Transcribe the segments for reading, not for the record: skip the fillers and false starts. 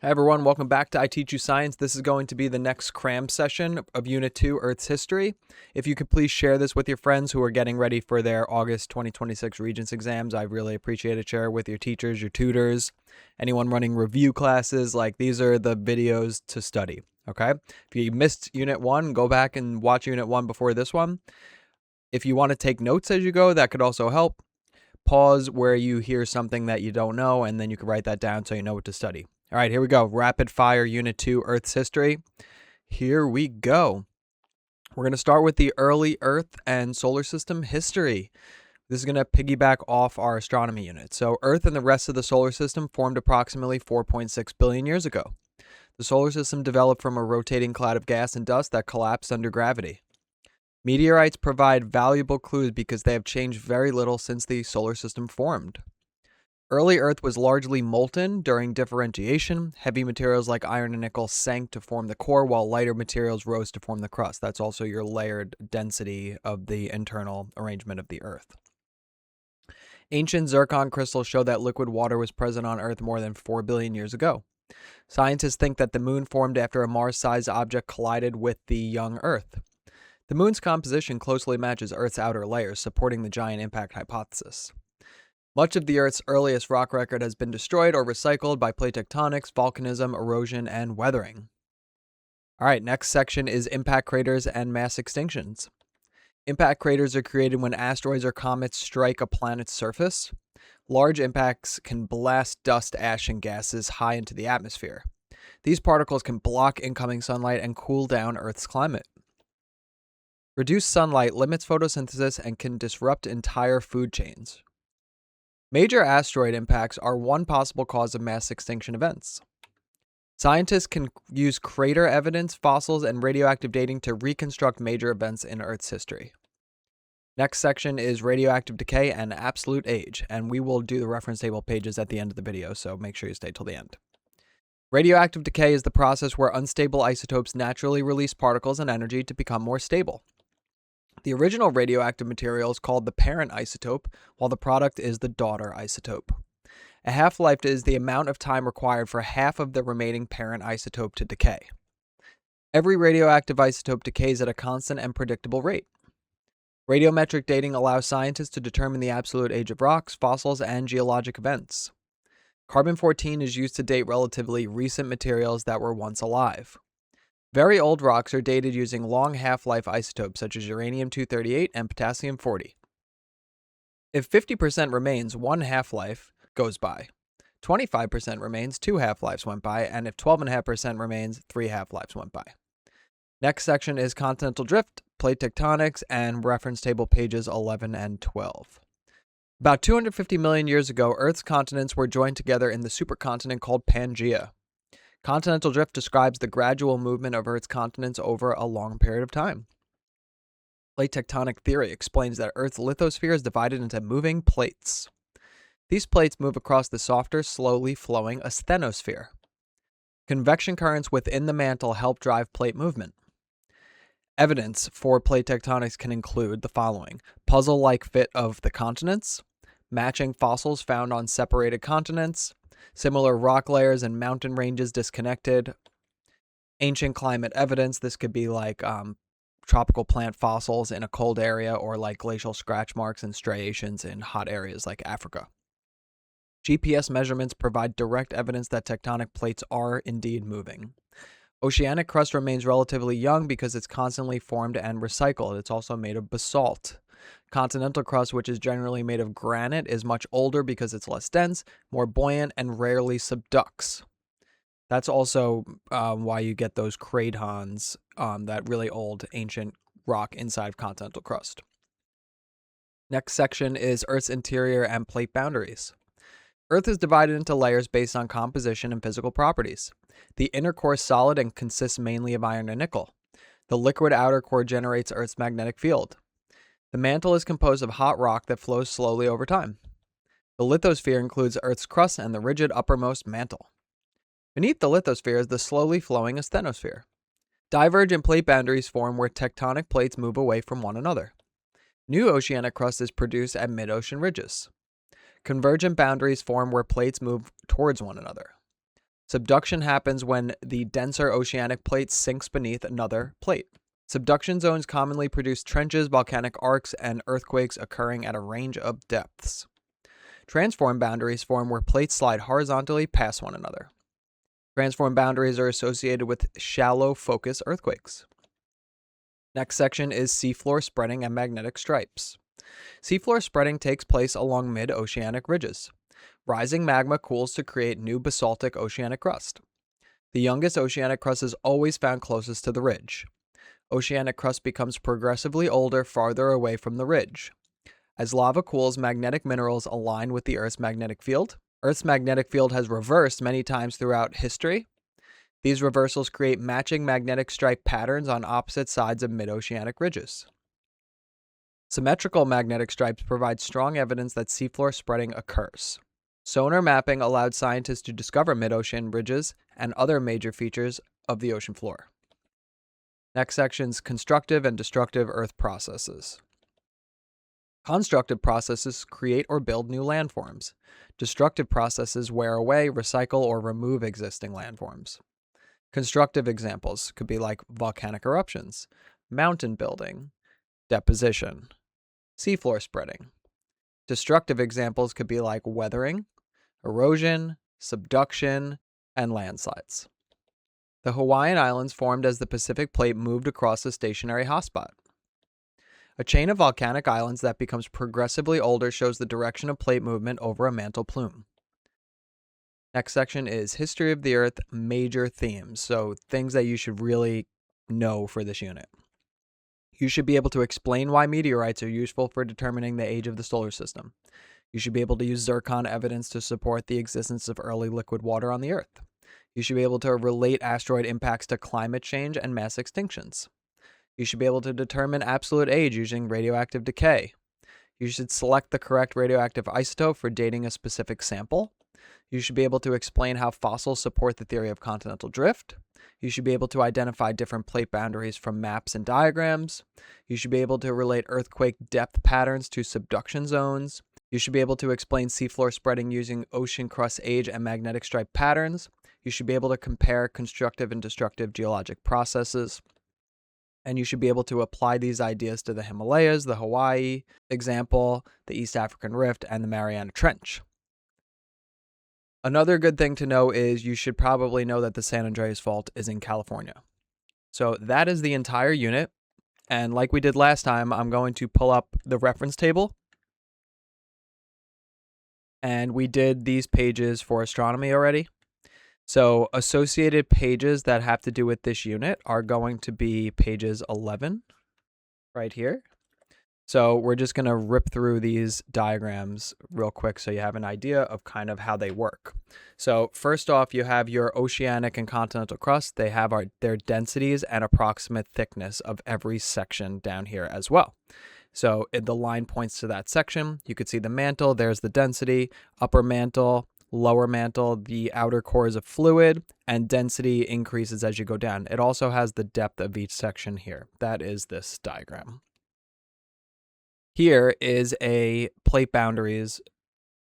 Hi everyone, welcome back to I Teach You Science. This is going to be the next cram session of Unit 2, Earth's History. If you could please share this with your friends who are getting ready for their August 2026 Regents exams, I really appreciate it. Share it with your teachers, your tutors, anyone running review classes. These are the videos to study, okay? If you missed Unit 1, go back and watch Unit 1 before this one. If you want to take notes as you go, that could also help. Pause where you hear something that you don't know, and then you can write that down so you know what to study. All right, here we go. Rapid fire Unit 2, Earth's History. Here we go. We're going to start with the early Earth and solar system history. This is going to piggyback off our astronomy unit. So Earth and the rest of the solar system formed approximately 4.6 billion years ago. The solar system developed from a rotating cloud of gas and dust that collapsed under gravity. Meteorites provide valuable clues because they have changed very little since the solar system formed. Early Earth was largely molten during differentiation. Heavy materials like iron and nickel sank to form the core, while lighter materials rose to form the crust. That's also your layered density of the internal arrangement of the Earth. Ancient zircon crystals show that liquid water was present on Earth more than 4 billion years ago. Scientists think that the moon formed after a Mars-sized object collided with the young Earth. The moon's composition closely matches Earth's outer layers, supporting the giant impact hypothesis. Much of the Earth's earliest rock record has been destroyed or recycled by plate tectonics, volcanism, erosion, and weathering. All right, next section is impact craters and mass extinctions. Impact craters are created when asteroids or comets strike a planet's surface. Large impacts can blast dust, ash, and gases high into the atmosphere. These particles can block incoming sunlight and cool down Earth's climate. Reduced sunlight limits photosynthesis and can disrupt entire food chains. Major asteroid impacts are one possible cause of mass extinction events. Scientists can use crater evidence, fossils, and radioactive dating to reconstruct major events in Earth's history. Next section is radioactive decay and absolute age, and we will do the reference table pages at the end of the video, so make sure you stay till the end. Radioactive decay is the process where unstable isotopes naturally release particles and energy to become more stable. The original radioactive material is called the parent isotope, while the product is the daughter isotope. A half-life is the amount of time required for half of the remaining parent isotope to decay. Every radioactive isotope decays at a constant and predictable rate. Radiometric dating allows scientists to determine the absolute age of rocks, fossils, and geologic events. Carbon-14 is used to date relatively recent materials that were once alive. Very old rocks are dated using long half-life isotopes such as uranium-238 and potassium-40. If 50% remains, one half-life goes by. 25% remains, two half-lives went by, and if 12.5% remains, three half-lives went by. Next section is Continental Drift, plate tectonics, and reference table pages 11 and 12. About 250 million years ago, Earth's continents were joined together in the supercontinent called Pangaea. Continental drift describes the gradual movement of Earth's continents over a long period of time. Plate tectonic theory explains that Earth's lithosphere is divided into moving plates. These plates move across the softer, slowly flowing asthenosphere. Convection currents within the mantle help drive plate movement. Evidence for plate tectonics can include the following: puzzle-like fit of the continents, matching fossils found on separated continents, similar rock layers and mountain ranges disconnected, ancient climate evidence. This could be like tropical plant fossils in a cold area, or like glacial scratch marks and striations in hot areas like Africa. GPS measurements provide direct evidence that tectonic plates are indeed moving. Oceanic crust remains relatively young because it's constantly formed and recycled. It's also made of basalt. Continental crust, which is generally made of granite, is much older because it's less dense, more buoyant, and rarely subducts. That's also why you get those cratons, that really old ancient rock inside of continental crust. Next section is Earth's interior and plate boundaries. Earth is divided into layers based on composition and physical properties. The inner core is solid and consists mainly of iron and nickel. The liquid outer core generates Earth's magnetic field. The mantle is composed of hot rock that flows slowly over time. The lithosphere includes Earth's crust and the rigid uppermost mantle. Beneath the lithosphere is the slowly flowing asthenosphere. Divergent plate boundaries form where tectonic plates move away from one another. New oceanic crust is produced at mid-ocean ridges. Convergent boundaries form where plates move towards one another. Subduction happens when the denser oceanic plate sinks beneath another plate. Subduction zones commonly produce trenches, volcanic arcs, and earthquakes occurring at a range of depths. Transform boundaries form where plates slide horizontally past one another. Transform boundaries are associated with shallow focus earthquakes. Next section is seafloor spreading and magnetic stripes. Seafloor spreading takes place along mid-oceanic ridges. Rising magma cools to create new basaltic oceanic crust. The youngest oceanic crust is always found closest to the ridge. Oceanic crust becomes progressively older farther away from the ridge. As lava cools, magnetic minerals align with the Earth's magnetic field. Earth's magnetic field has reversed many times throughout history. These reversals create matching magnetic stripe patterns on opposite sides of mid-oceanic ridges. Symmetrical magnetic stripes provide strong evidence that seafloor spreading occurs. Sonar mapping allowed scientists to discover mid-ocean ridges and other major features of the ocean floor. Next section's constructive and destructive Earth processes. Constructive processes create or build new landforms. Destructive processes wear away, recycle, or remove existing landforms. Constructive examples could be like volcanic eruptions, mountain building, deposition, seafloor spreading. Destructive examples could be like weathering, erosion, subduction, and landslides. The Hawaiian Islands formed as the Pacific Plate moved across a stationary hotspot. A chain of volcanic islands that becomes progressively older shows the direction of plate movement over a mantle plume. Next section is History of the Earth major themes, so things that you should really know for this unit. You should be able to explain why meteorites are useful for determining the age of the solar system. You should be able to use zircon evidence to support the existence of early liquid water on the Earth. You should be able to relate asteroid impacts to climate change and mass extinctions. You should be able to determine absolute age using radioactive decay. You should select the correct radioactive isotope for dating a specific sample. You should be able to explain how fossils support the theory of continental drift. You should be able to identify different plate boundaries from maps and diagrams. You should be able to relate earthquake depth patterns to subduction zones. You should be able to explain seafloor spreading using ocean crust age and magnetic stripe patterns. You should be able to compare constructive and destructive geologic processes. And you should be able to apply these ideas to the Himalayas, the Hawaii example, the East African Rift, and the Mariana Trench. Another good thing to know is you should probably know that the San Andreas Fault is in California. So that is the entire unit. And like we did last time, I'm going to pull up the reference table. And we did these pages for astronomy already. So associated pages that have to do with this unit are going to be pages 11 right here. So we're just going to rip through these diagrams real quick so you have an idea of kind of how they work. So first off, you have your oceanic and continental crust. They have their densities and approximate thickness of every section down here as well. So the line points to that section. You could see the mantle. There's the density, upper mantle, lower mantle, the outer cores of fluid, and density increases as you go down. It also has the depth of each section here. That is this diagram. Here is a plate boundaries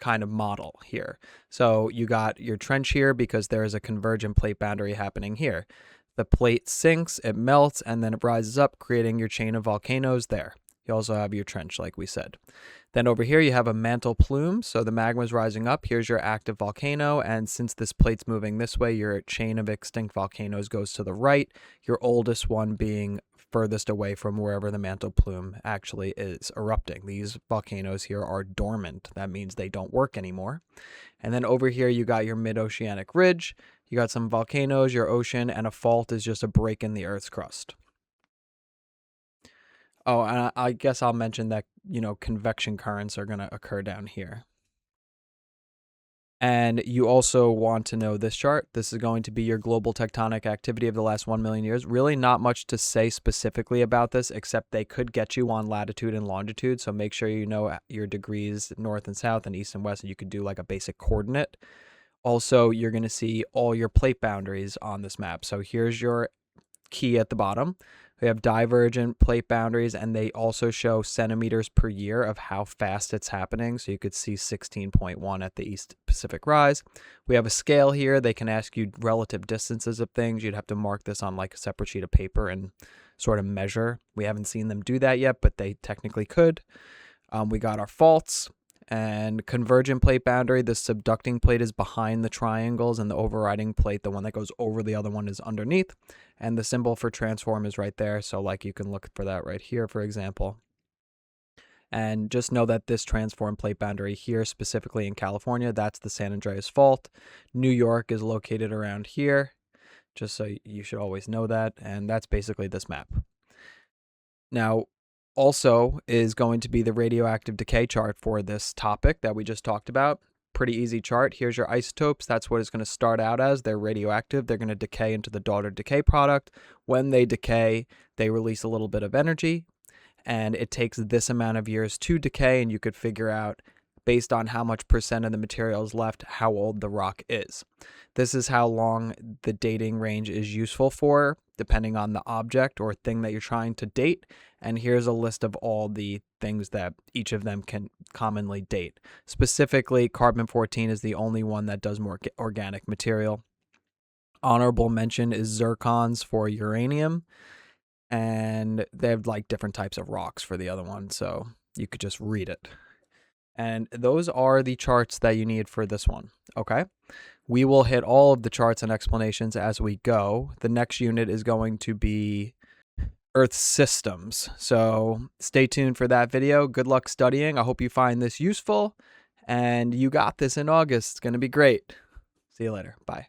kind of model here. So you got your trench here because there is a convergent plate boundary happening here. The plate sinks, it melts, and then it rises up, creating your chain of volcanoes there. You also have your trench, like we said. Then over here, you have a mantle plume. So the magma is rising up. Here's your active volcano. And since this plate's moving this way, your chain of extinct volcanoes goes to the right, your oldest one being furthest away from wherever the mantle plume actually is erupting. These volcanoes here are dormant. That means they don't work anymore. And then over here, you got your mid-oceanic ridge. You got some volcanoes, your ocean, and a fault is just a break in the Earth's crust. Oh, and I guess I'll mention that, convection currents are going to occur down here. And you also want to know this chart. This is going to be your global tectonic activity of the last 1 million years. Really not much to say specifically about this, except they could get you on latitude and longitude. So make sure you know your degrees north and south and east and west, and you could do like a basic coordinate. Also, you're going to see all your plate boundaries on this map. So here's your key at the bottom. We have divergent plate boundaries, and they also show centimeters per year of how fast it's happening. So you could see 16.1 at the East Pacific Rise. We have a scale here. They can ask you relative distances of things. You'd have to mark this on like a separate sheet of paper and sort of measure. We haven't seen them do that yet, but they technically could. We got our faults and convergent plate boundary. The subducting plate is behind the triangles, and the overriding plate, the one that goes over the other one, is underneath. And the symbol for transform is right there. So like you can look for that right here, for example. And just know that this transform plate boundary here, specifically in California, that's the San Andreas Fault. New York is located around here, just so you should always know that. And that's basically this map. Now, also is going to be the radioactive decay chart for this topic that we just talked about. Pretty easy chart. Here's your isotopes. That's what it's going to start out as. They're radioactive. They're going to decay into the daughter decay product. When they decay, they release a little bit of energy, and it takes this amount of years to decay, and you could figure out, based on how much percent of the material is left, how old the rock is. This is how long the dating range is useful for, depending on the object or thing that you're trying to date. And here's a list of all the things that each of them can commonly date. Specifically, carbon-14 is the only one that does more organic material. Honorable mention is zircons for uranium. And they have like different types of rocks for the other one, so you could just read it. And those are the charts that you need for this one, okay? We will hit all of the charts and explanations as we go. The next unit is going to be Earth systems. So stay tuned for that video. Good luck studying. I hope you find this useful, and you got this in August. It's going to be great. See you later. Bye.